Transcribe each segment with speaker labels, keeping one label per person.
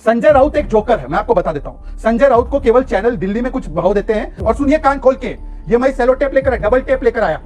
Speaker 1: संजय राउत एक जोकर है, मैं आपको बता देता हूं। संजय राउत को केवल चैनल दिल्ली में कुछ भाव देते हैं। और सुनिए कान खोल के, ये मैं सेलो टेप लेकर डबल टेप लेकर आया।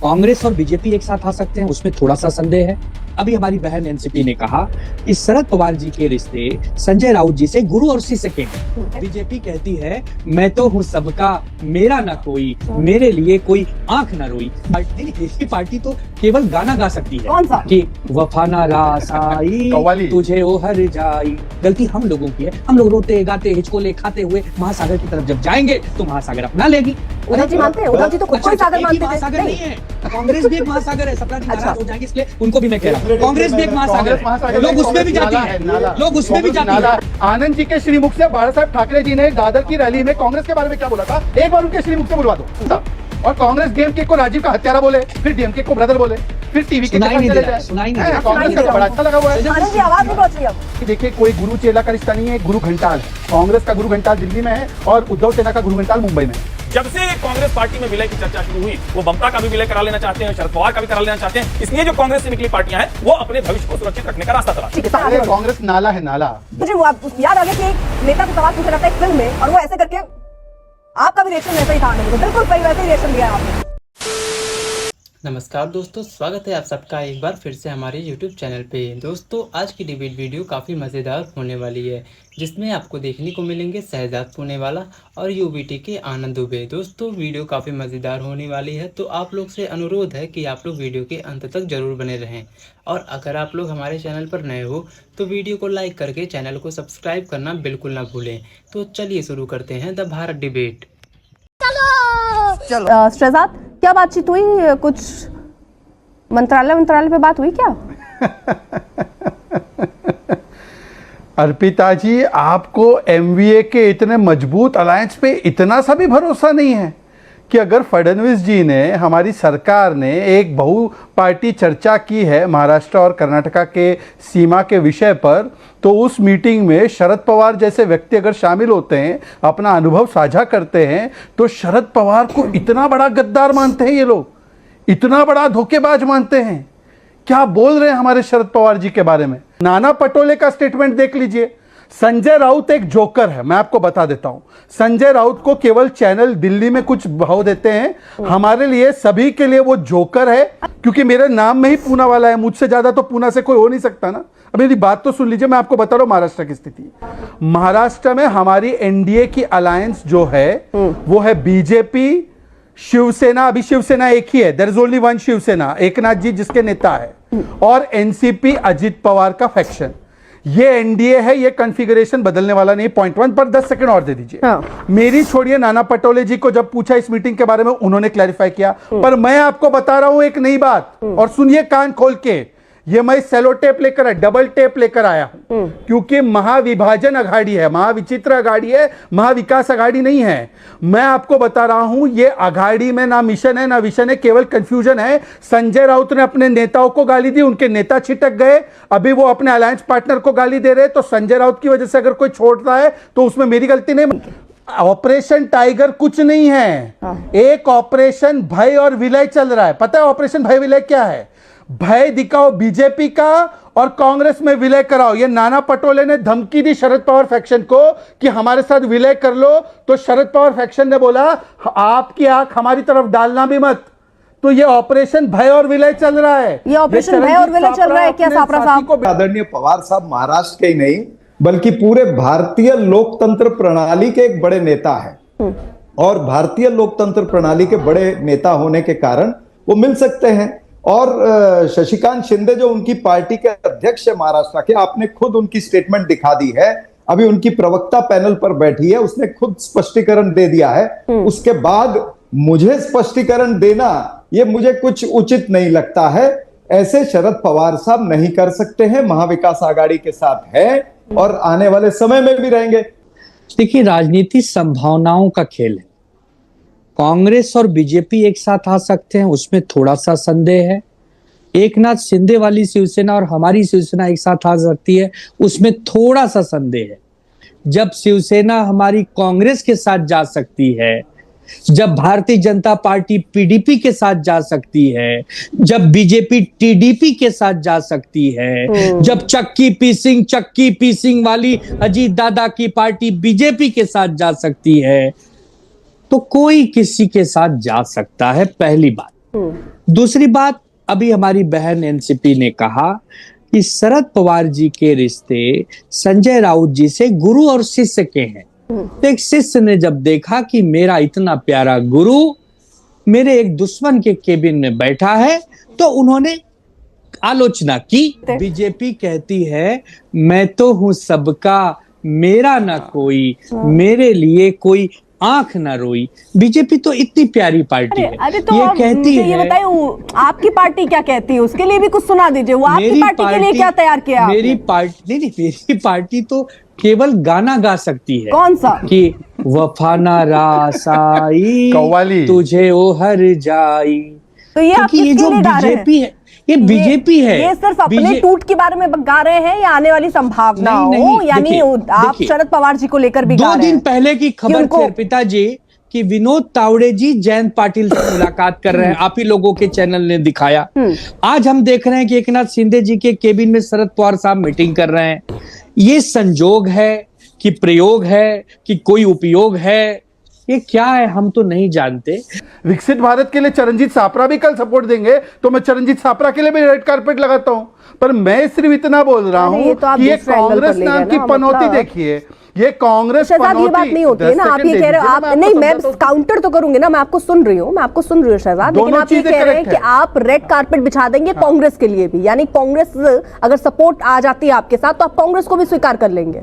Speaker 2: कांग्रेस और बीजेपी एक साथ आ सकते हैं, उसमें थोड़ा सा संदेह है। अभी हमारी बहन एनसीपी ने कहा कि शरद पवार जी के रिश्ते संजय राउत जी से गुरु और शिष्य के हैं। बीजेपी कहती है मैं तो हूँ सबका, मेरा ना कोई, मेरे लिए कोई आंख ना रोई। ये पार्टी तो केवल गाना गा सकती है कि वफा ना रास आई तुझे ओ हर जाई। गलती हम लोगों की है, हम लोग रोते गाते हिचकोले खाते हुए महासागर की तरफ जब जाएंगे तो महासागर अपना लेगी।
Speaker 3: उद्धव जी मानते हैं? उद्धव जी तो खुद को सागर मानते हैं।
Speaker 2: महासागर नहीं है, कांग्रेस भी एक महासागर है। सपना जी नाराज हो जाएंगे, इसलिए उनको भी मैं कह रहा हूँ कांग्रेस भी एक महासागर है, लोग उसमें भी जाते हैं, लोग उसमें भी जाते हैं।
Speaker 1: आनंद जी के श्रीमुख से बाला साहब ठाकरे जी ने दादर की रैली में कांग्रेस के बारे में क्या बोला था, एक बार उनके श्रीमुख से बुलवा दो। और कांग्रेस डीएमके को राजीव का हत्यारा बोले, फिर डीएमके को ब्रदर बोले, फिर टीवी के कांग्रेस का बड़ा अच्छा लगा हुआ है।
Speaker 3: आनंद जी आवाज नहीं पहुंच रही अब।
Speaker 1: देखिए कोई गुरु चेला का रिश्ता नहीं है, गुरु घंटाल। कांग्रेस का गुरु घंटाल दिल्ली में है और उद्धव सेना का गुरु घंटाल मुंबई में है।
Speaker 4: जब से कांग्रेस पार्टी में विलय की चर्चा शुरू हुई, वो ममता का भी विलय करा लेना चाहते हैं, शरद पवार का भी करा लेना चाहते हैं। इसलिए जो कांग्रेस से निकली पार्टियां हैं वो अपने भविष्य को सुरक्षित रखने का रास्ता तलाश।
Speaker 1: कांग्रेस नाला है, नाला।
Speaker 3: मुझे याद आ गया कि एक नेता को सवाल पूछा जाता है एक फिल्म में, और वो ऐसे करके आपका भी रिएक्शन वैसा ही था। बिल्कुल सही वैसे ही रिएक्शन दिया आपने।
Speaker 5: नमस्कार दोस्तों, स्वागत है आप सबका एक बार फिर से हमारे YouTube चैनल पे। दोस्तों आज की डिबेट वीडियो काफ़ी मज़ेदार होने वाली है, जिसमें आपको देखने को मिलेंगे शहजाद पूनेवाला और यूबीटी के आनंद दुबे। दोस्तों वीडियो काफ़ी मज़ेदार होने वाली है, तो आप लोग से अनुरोध है कि आप लोग वीडियो के अंत तक ज़रूर बने रहें। और अगर आप लोग हमारे चैनल पर नए हो तो वीडियो को लाइक करके चैनल को सब्सक्राइब करना बिल्कुल ना भूलें। तो चलिए शुरू करते हैं द भारत डिबेट।
Speaker 3: शहजाद, क्या बातचीत हुई? कुछ मंत्रालय पे बात हुई क्या?
Speaker 1: अर्पिता जी, आपको एमवीए के इतने मजबूत अलायंस पे इतना सा भी भरोसा नहीं है कि अगर फडणवीस जी ने, हमारी सरकार ने एक बहु पार्टी चर्चा की है महाराष्ट्र और कर्नाटका के सीमा के विषय पर, तो उस मीटिंग में शरद पवार जैसे व्यक्ति अगर शामिल होते हैं, अपना अनुभव साझा करते हैं, तो शरद पवार को इतना बड़ा गद्दार मानते हैं ये लोग, इतना बड़ा धोखेबाज मानते हैं। क्या बोल रहे हैं हमारे शरद पवार जी के बारे में? नाना पटोले का स्टेटमेंट देख लीजिए। संजय राउत एक जोकर है, मैं आपको बता देता हूं। संजय राउत को केवल चैनल दिल्ली में कुछ भाव देते हैं, हमारे लिए सभी के लिए वो जोकर है। क्योंकि मेरे नाम में ही पूना वाला है, मुझसे ज्यादा तो पूना से कोई हो नहीं सकता ना। अब मेरी बात तो सुन लीजिए, मैं आपको बता रहा हूं महाराष्ट्र की स्थिति। महाराष्ट्र में हमारी एनडीए की अलायंस जो है वो है बीजेपी, शिवसेना। अभी शिवसेना एक ही है, there is only one Shiv Sena, Eknath ji जिसके नेता है, और एनसीपी अजित पवार का फैक्शन। ये एनडीए है, ये कॉन्फ़िगरेशन बदलने वाला नहीं। पॉइंट 1 पर 10 सेकंड और दे दीजिए। मेरी छोड़िए, नाना पटोले जी को जब पूछा इस मीटिंग के बारे में, उन्होंने क्लैरिफाई किया। पर मैं आपको बता रहा हूं एक नई बात, और सुनिए कान खोल के, ये मैं सेलो टेप लेकर, डबल टेप लेकर आया हूं। क्योंकि महाविभाजन अघाड़ी है, महाविचित्र अघाड़ी है, महाविकास अघाड़ी नहीं है। मैं आपको बता रहा हूं ये अघाड़ी में ना मिशन है ना विशन है, केवल कंफ्यूजन है। संजय राउत ने अपने नेताओं को गाली दी, उनके नेता छिटक गए, अभी वो अपने अलायंस पार्टनर को गाली दे रहे। तो संजय राउत की वजह से अगर कोई छोड़ता है तो उसमें मेरी गलती नहीं। ऑपरेशन टाइगर कुछ नहीं है, एक ऑपरेशन भय और विलय चल रहा है। पता है ऑपरेशन भय विलय क्या है? भय दिखाओ बीजेपी का और कांग्रेस में विलय कराओ। ये नाना पटोले ने धमकी दी शरद पवार फैक्शन को कि हमारे साथ विलय कर लो, तो शरद पवार फैक्शन ने बोला आपकी आंख हमारी तरफ डालना भी मत। तो ये ऑपरेशन भय और विलय चल रहा है।
Speaker 3: ये ऑपरेशन भय और विलय चल रहा है क्या सापरा साहब?
Speaker 6: आदरणीय पवार साहब महाराष्ट्र के ही नहीं बल्कि पूरे भारतीय लोकतंत्र प्रणाली के एक बड़े नेता हैं, और भारतीय लोकतंत्र प्रणाली के बड़े नेता होने के कारण वो मिल सकते हैं। और शशिकांत शिंदे जो उनकी पार्टी के अध्यक्ष है महाराष्ट्र के, आपने खुद उनकी स्टेटमेंट दिखा दी है। अभी उनकी प्रवक्ता पैनल पर बैठी है, उसने खुद स्पष्टीकरण दे दिया है। उसके बाद मुझे स्पष्टीकरण देना ये मुझे कुछ उचित नहीं लगता है। ऐसे शरद पवार साहब नहीं कर सकते हैं, महाविकास आघाड़ी के साथ है और आने वाले समय में भी रहेंगे।
Speaker 2: देखिए राजनीति संभावनाओं का खेल है। कांग्रेस और बीजेपी एक साथ आ सकते हैं, उसमें थोड़ा सा संदेह है। एकनाथ शिंदे वाली शिवसेना और हमारी शिवसेना एक साथ आ सकती है, उसमें थोड़ा सा संदेह है। जब शिवसेना हमारी कांग्रेस के साथ जा सकती है जब भारतीय जनता पार्टी पीडीपी के साथ जा सकती है, जब बीजेपी टीडीपी के साथ जा सकती है, जब चक्की पीसिंग वाली अजीत दादा की पार्टी बीजेपी के साथ जा सकती है, तो कोई किसी के साथ जा सकता है, पहली बात। दूसरी बात, अभी हमारी बहन एनसीपी ने कहा कि शरद पवार जी के रिश्ते संजय राउत जी से गुरु और शिष्य के हैं। तो एक शिष्य ने जब देखा कि मेरा इतना प्यारा गुरु मेरे एक दुश्मन के केबिन में बैठा है, तो उन्होंने आलोचना की। बीजेपी कहती है मैं तो हूं सबका, मेरा ना कोई, मेरे लिए कोई आंख ना रोई। बीजेपी तो इतनी प्यारी पार्टी है।
Speaker 3: अरे तो
Speaker 2: ये कहती
Speaker 3: ये
Speaker 2: है,
Speaker 3: बताइए आपकी पार्टी क्या कहती है, उसके लिए भी कुछ सुना दीजिए। वो आपकी पार्टी के लिए क्या तैयार किया आपने?
Speaker 2: मेरी पार्टी नहीं, मेरी पार्टी तो केवल गाना गा सकती है।
Speaker 3: कौन सा?
Speaker 2: कि वफा ना रासाई
Speaker 1: कव्वाली
Speaker 2: तुझे ओ हर जाई।
Speaker 3: तो ये आप
Speaker 2: क्योंकि ये
Speaker 3: किसके
Speaker 2: जो
Speaker 3: लिए गा रहे हैं?
Speaker 2: बीजेपी है, ये बीजेपी है।
Speaker 3: ये सिर्फ अपने टूट के बारे में गा रहे हैं या आने वाली संभावनाओं?
Speaker 2: नहीं,
Speaker 3: यानी
Speaker 2: देखिए,
Speaker 3: आप
Speaker 2: देखिए,
Speaker 3: शरद पवार जी को लेकर भी गा
Speaker 2: 2
Speaker 3: रहे
Speaker 2: दिन
Speaker 3: हैं
Speaker 2: पहले की खबर
Speaker 3: उनको-
Speaker 2: थी अर्पिता जी कि विनोद तावड़े जी जयंत पाटिल से मुलाकात कर रहे हैं। आप ही लोगों के चैनल ने दिखाया। आज हम देख रहे हैं कि एकनाथ शिंदे जी के केबिन में शरद पवार साहब मीटिंग कर रहे हैं। ये संजोग है कि प्रयोग है कि कोई उपयोग है, ये क्या है हम तो नहीं जानते।
Speaker 1: विकसित भारत के लिए चरणजीत सापरा भी कल सपोर्ट देंगे, तो मैं चरणजीत सापरा के लिए भी रेड कारपेट लगाता हूं। पर मैं सिर्फ इतना बोल रहा
Speaker 3: अरे
Speaker 1: हूं
Speaker 3: ये तो आप
Speaker 1: कि ये
Speaker 3: दूसरे एंगल पर
Speaker 1: कांग्रेस
Speaker 3: ले
Speaker 1: नाम
Speaker 3: गए
Speaker 1: की
Speaker 3: ना,
Speaker 1: पनौती
Speaker 3: मतलब-
Speaker 1: देखिए, ये कांग्रेस
Speaker 3: शहजाद ये बात
Speaker 1: पनौती।
Speaker 3: नहीं होती है ना, आप ये कह रहे हो, आप नहीं, मैं काउंटर तो करूंगी ना, मैं आपको सुन रही हूँ शहजाद, लेकिन
Speaker 1: दोनों
Speaker 3: आप ये
Speaker 1: चीजें
Speaker 3: कह रहे हैं
Speaker 1: correct
Speaker 3: कि
Speaker 1: है।
Speaker 3: आप रेड कारपेट बिछा देंगे कांग्रेस के लिए भी, यानी कांग्रेस अगर सपोर्ट आ जाती है आपके साथ तो आप कांग्रेस को भी स्वीकार कर लेंगे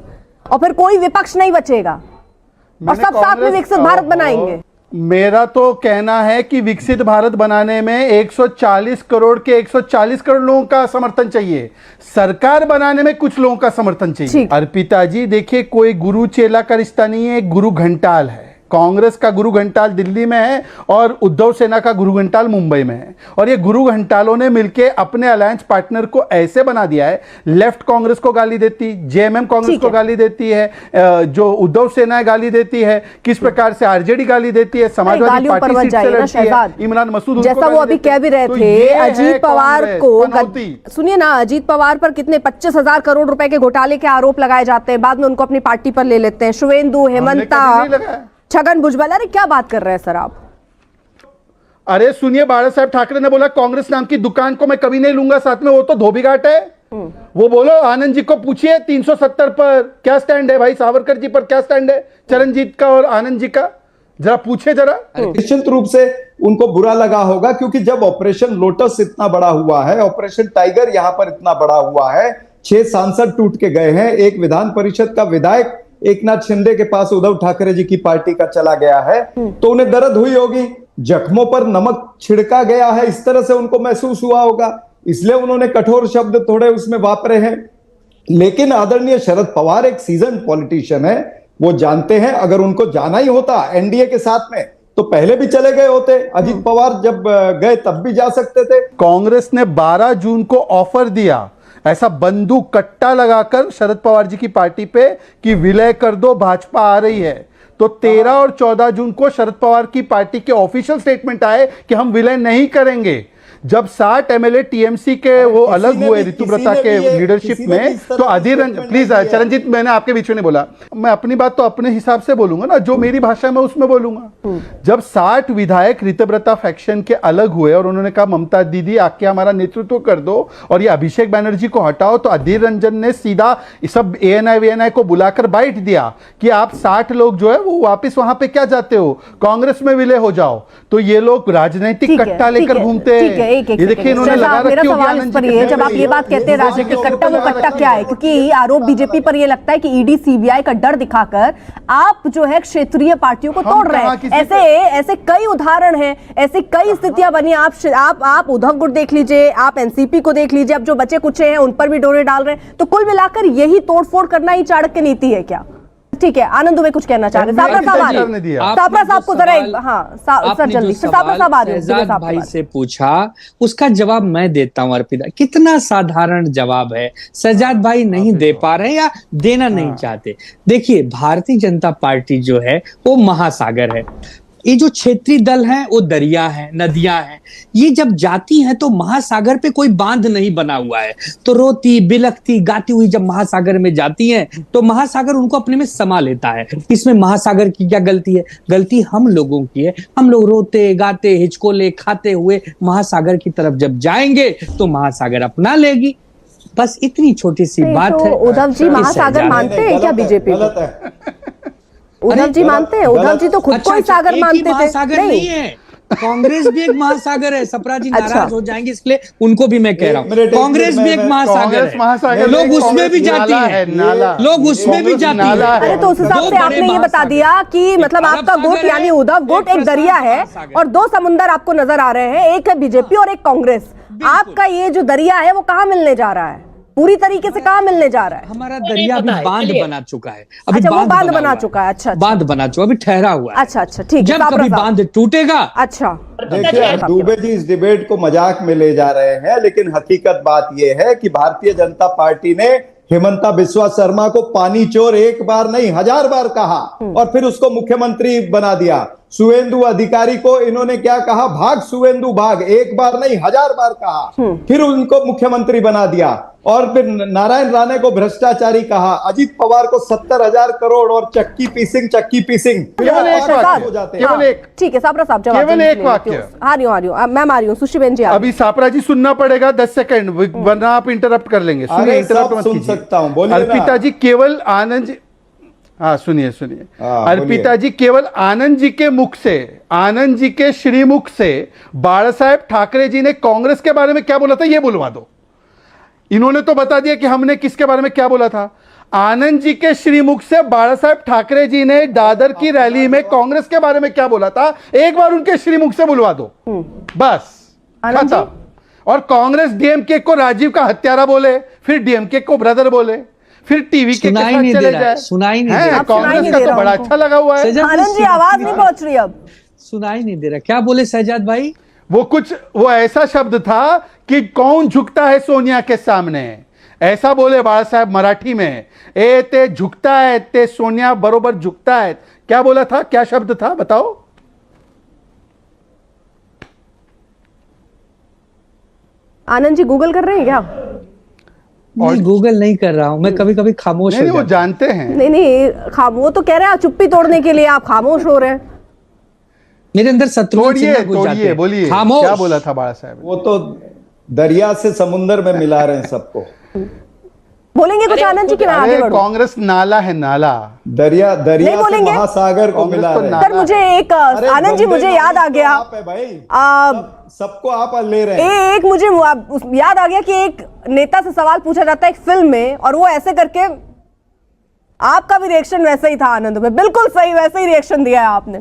Speaker 3: और फिर कोई विपक्ष नहीं बचेगा और
Speaker 1: मैंने
Speaker 3: सब साथ में
Speaker 1: कांग्रेस-
Speaker 3: विकसित भारत बनाएंगे।
Speaker 1: मेरा तो कहना है कि विकसित भारत बनाने में 140 करोड़ के 140 करोड़ लोगों का समर्थन चाहिए, सरकार बनाने में कुछ लोगों का समर्थन चाहिए।
Speaker 3: ठीक।
Speaker 1: अर्पिता जी देखिए, कोई गुरु चेला का रिश्ता नहीं है, गुरु घंटाल है। कांग्रेस का गुरु घंटाल दिल्ली में है और उद्धव सेना का गुरु घंटाल मुंबई में है, और ये गुरु घंटालों ने मिलकर अपने अलायंस पार्टनर को ऐसे बना दिया है, लेफ्ट कांग्रेस को गाली देती, जेएमएम कांग्रेस को गाली देती है, जो उद्धव सेना गाली देती है, किस प्रकार से आरजेडी गाली देती है, समाजवादी पार्टी सीट से लड़ती है, इमरान मसूद उनको
Speaker 3: जैसा वो
Speaker 1: गाली
Speaker 3: अभी
Speaker 1: देते
Speaker 3: कह भी रहे
Speaker 1: हैं। तो
Speaker 3: थे
Speaker 1: ये है
Speaker 3: अजीत पवार
Speaker 1: कांग्रेस,
Speaker 3: को
Speaker 1: पनौती।
Speaker 3: सुनिए ना, अजीत पवार पर कितने 25,000 करोड़ रुपए के घोटाले के आरोप लगाए जाते हैं, बाद में उनको अपनी पार्टी पर ले लेते हैं। शुवेंदु, हेमंता,
Speaker 1: कभी नहीं लगाया।
Speaker 3: छगन भुजबल, अरे क्या बात कर रहे हैं सर आप?
Speaker 1: अरे सुनिए, बाला साहब ठाकरे ने बोला कांग्रेस नाम की दुकान को मैं कभी नहीं लूंगा साथ में, वो तो धोबीघाट है। वो बोलो, आनंद जी को पूछिए 370 पर क्या स्टैंड है भाई, सावरकर जी पर क्या स्टैंड है, चरणजीत का और आनंद जी का, जरा पूछे जरा।
Speaker 6: निश्चित रूप से उनको बुरा लगा होगा, क्योंकि जब ऑपरेशन लोटस इतना बड़ा हुआ है, ऑपरेशन टाइगर यहां पर इतना बड़ा हुआ है, 6 सांसद टूट के गए हैं, एक विधान परिषद का विधायक एकनाथ शिंदे के पास उद्धव ठाकरे जी की पार्टी का चला गया है, तो उन्हें दर्द हुई होगी, जख्मों पर नमक छिड़का गया है, इस तरह से उनको महसूस हुआ होगा, इसलिए उन्होंने कठोर शब्द थोड़े उसमें वापरे हैं। लेकिन आदरणीय शरद पवार एक सीजन पॉलिटिशियन है, वो जानते हैं अगर उनको जाना ही होता एनडीए के साथ में तो पहले भी चले गए होते। अजीत पवार जब गए तब भी जा सकते थे।
Speaker 1: कांग्रेस ने 12 जून को ऑफर दिया, ऐसा बंदूक कट्टा लगाकर शरद पवार जी की पार्टी पे कि विलय कर दो, भाजपा आ रही है। तो 13 और 14 जून को शरद पवार की पार्टी के ऑफिशियल स्टेटमेंट आए कि हम विलय नहीं करेंगे। जब 60 एमएलए टीएमसी के वो अलग हुए ऋतुव्रता के लीडरशिप में, तो अधीर रंजन, प्लीज चरणजीत, मैंने आपके बीच में नहीं बोला, मैं अपनी बात तो अपने हिसाब से बोलूंगा ना, जो मेरी भाषा में उसमें बोलूंगा। जब 60 विधायक ऋतुव्रता फैक्शन के अलग हुए और उन्होंने कहा ममता दीदी आके हमारा नेतृत्व कर दो और ये अभिषेक बैनर्जी को हटाओ, तो अधीर रंजन ने सीधा सब एएनआई वीएनआई को बुलाकर बाइट दिया कि आप 60 लोग जो है वो वापिस वहां पे क्या जाते हो, कांग्रेस में विलय हो जाओ। तो ये लोग राजनीतिक कट्टा लेकर घूमते हैं। ये देखिए इन्होंने लगा
Speaker 3: मेरा
Speaker 1: रखी होगी
Speaker 3: सवाल इस
Speaker 1: आनंद
Speaker 3: पर
Speaker 1: जी
Speaker 3: ये है,
Speaker 1: के
Speaker 3: जब आप ये बात कहते हैं राजनीतिक कट्टा, वो कट्टा क्या है? क्योंकि आरोप बीजेपी पर ये लगता है कि ईडी सीबीआई का डर दिखाकर आप जो है क्षेत्रीय पार्टियों को तोड़ रहे हैं। ऐसे ऐसे कई उदाहरण हैं, ऐसी कई स्थितियां बनी। आप उद्धव गुट देख लीजिए, आप एनसीपी को देख लीजिए, अब जो बचे कुछ हैं उन पर भी डोरे डाल रहे हैं। तो कुल मिलाकर यही तोड़फोड़ करना ही चाणक्य नीति है क्या? ठीक है, आनंद में कुछ कहना चाह रहे हैं। सापरा साहब को जरा सर जल्दी से सापरा साहब आ रहे
Speaker 2: शहजाद भाई से पूछा, उसका जवाब मैं देता हूं अर्पिता। कितना साधारण जवाब है, शहजाद भाई नहीं दे पा रहे या देना नहीं चाहते। देखिए, भारतीय जनता पार्टी जो है वो महासागर है, ये जो क्षेत्रीय दल हैं वो दरिया हैं, नदियां हैं, ये जब जाती हैं तो महासागर पे कोई बांध नहीं बना हुआ है, तो रोती बिलखती गाती हुई जब महासागर में जाती हैं तो महासागर उनको अपने में समा लेता है। इसमें महासागर की क्या गलती है? गलती हम लोगों की है। हम लोग रोते गाते हिचकोले खाते हुए महासागर की तरफ जब जाएंगे तो महासागर अपना लेगी। बस इतनी छोटी सी बात
Speaker 3: तो
Speaker 2: है।
Speaker 3: उद्धव जी महासागर मानते हैं क्या बीजेपी को?
Speaker 6: गलत है।
Speaker 3: उद्धव जी मानते हैं? उद्धव जी तो खुद को ही सागर
Speaker 2: एक ही
Speaker 3: मानते थे।
Speaker 2: महासागर नहीं है, कांग्रेस भी एक महासागर है। सपरा जी
Speaker 3: अच्छा।
Speaker 2: नाराज हो जाएंगे इसलिए उनको भी मैं कह रहा हूँ, कांग्रेस भी एक महासागर है, लोग उसमें भी जाती हैं, लोग उसमें भी जाती हैं।
Speaker 3: अरे तो उस हिसाब से आपने ये बता दिया कि मतलब आपका गुट यानी उद्धव गुट एक दरिया है और दो समुंदर आपको नजर आ रहे हैं, एक है बीजेपी और एक कांग्रेस। आपका ये जो दरिया है वो कहाँ मिलने जा रहा है? पूरी तरीके से कहाँ मिलने जा रहा है?
Speaker 2: हमारा दरिया अभी बांध बना चुका है, अभी
Speaker 3: अच्छा, वो बांध
Speaker 2: बना
Speaker 3: बना
Speaker 2: हुआ
Speaker 3: चुका है। अच्छा, अच्छा।
Speaker 2: बांध बना चुका, अभी ठहरा हुआ है।
Speaker 3: अच्छा अच्छा, ठीक है।
Speaker 2: जब कभी बांध टूटेगा।
Speaker 3: अच्छा,
Speaker 6: देखिए, दुबे जी इस डिबेट को मजाक में ले जा रहे हैं, लेकिन हकीकत बात यह है कि भारतीय जनता पार्टी ने हेमंता बिस्वा शर्मा को पानी चोर एक बार नहीं 1000 बार कहा और फिर उसको मुख्यमंत्री बना दिया। शुवेंदु अधिकारी को इन्होंने क्या कहा? भाग शुवेंदु भाग, एक बार नहीं 1000 बार कहा, फिर उनको मुख्यमंत्री बना दिया। और फिर नारायण राणे को भ्रष्टाचारी कहा, अजीत पवार को 70,000 करोड़ और चक्की पीसिंग
Speaker 1: केवल एक वाक्य, केवल एक,
Speaker 3: ठीक है सापरा साहब जवाब
Speaker 1: केवल एक वाक्य।
Speaker 3: आ रही हूँ मैम, आ रही हूँ। सुश्री बेन जी
Speaker 1: अभी सापरा जी सुनना पड़ेगा 10 सेकंड, वरना आप इंटरप्ट कर लेंगे। सुनिए,
Speaker 6: अरे
Speaker 1: इंटरप्ट
Speaker 6: सब
Speaker 1: मत
Speaker 6: सुन
Speaker 1: कीजिए।
Speaker 6: सकता हूं, बोलिए ना।
Speaker 1: अर्पिता जी केवल आनंद जी, हाँ सुनिए सुनिए। अर्पिता जी केवल आनंद जी के मुख से, आनंद जी के श्रीमुख से बाला साहेब ठाकरे जी ने कांग्रेस के बारे में क्या बोला था ये बुलवा दो। इन्होंने तो बता दिया कि हमने किसके बारे में क्या बोला था। आनंद जी के श्रीमुख से बाला साहेब ठाकरे जी ने दादर की रैली में कांग्रेस के बारे में क्या बोला था, एक बार उनके श्रीमुख से बुलवा दो, बस खत्म। और कांग्रेस डीएमके को राजीव का हत्यारा बोले, फिर डीएमके को ब्रदर बोले, फिर टीवी के साथ चले जाए।
Speaker 2: सुनाई नहीं दे
Speaker 1: है,
Speaker 2: रहा,
Speaker 1: कांग्रेस का तो बड़ा अच्छा लगा हुआ है।
Speaker 3: आनंद जी आवाज नहीं पहुंच रही अब,
Speaker 2: सुनाई नहीं दे रहा। क्या बोले शहजाद भाई?
Speaker 1: वो ऐसा शब्द था कि कौन झुकता है सोनिया के सामने, ऐसा बोले बाला साहब मराठी में। ए ते झुकता है, ते सोनिया बरोबर झुकता है। क्या बोला था, क्या शब्द था बताओ?
Speaker 3: आनंद जी गूगल कर रहे हैं क्या?
Speaker 2: नहीं, गूगल नहीं कर रहा हूं मैं, कभी कभी खामोश हो
Speaker 1: नहीं, वो
Speaker 2: जाता
Speaker 1: जानते हैं।
Speaker 3: नहीं नहीं, वो तो कह रहे हैं चुप्पी तोड़ने के लिए आप खामोश हो रहे हैं।
Speaker 2: मेरे अंदर शत्रुघ्न सिन्हा घुस जाते
Speaker 1: तोड़िए,
Speaker 2: हैं।
Speaker 1: बोलिए
Speaker 2: खामोश।
Speaker 1: क्या बोला था बाला साहब?
Speaker 6: वो तो दरिया से समुंदर में मिला रहे हैं सबको।
Speaker 3: बोलेंगे कुछ आनंद जी की? मैं आगे
Speaker 1: अरे
Speaker 3: बढ़ूं।
Speaker 1: कांग्रेस नाला है, नाला।
Speaker 6: दरिया
Speaker 3: नहीं
Speaker 6: दरिया से
Speaker 3: बोलेंगे?
Speaker 6: महासागर को
Speaker 1: कांग्रेस
Speaker 6: मिला
Speaker 1: तो
Speaker 6: रहे हैं।
Speaker 1: नाला
Speaker 3: सर मुझे एक
Speaker 6: अरे
Speaker 3: आनंद जी
Speaker 6: गंदे
Speaker 3: मुझे याद आ
Speaker 6: नाले तो
Speaker 3: गया,
Speaker 6: आप है भाई, सबको आप ले रहे हैं।
Speaker 3: एक मुझे याद आ गया कि एक नेता से सवाल पूछा जाता है एक फिल्म में और वो ऐसे करके, आपका भी रिएक्शन वैसे ही था आनंद में, बिल्कुल सही वैसे ही रिएक्शन दिया है आपने।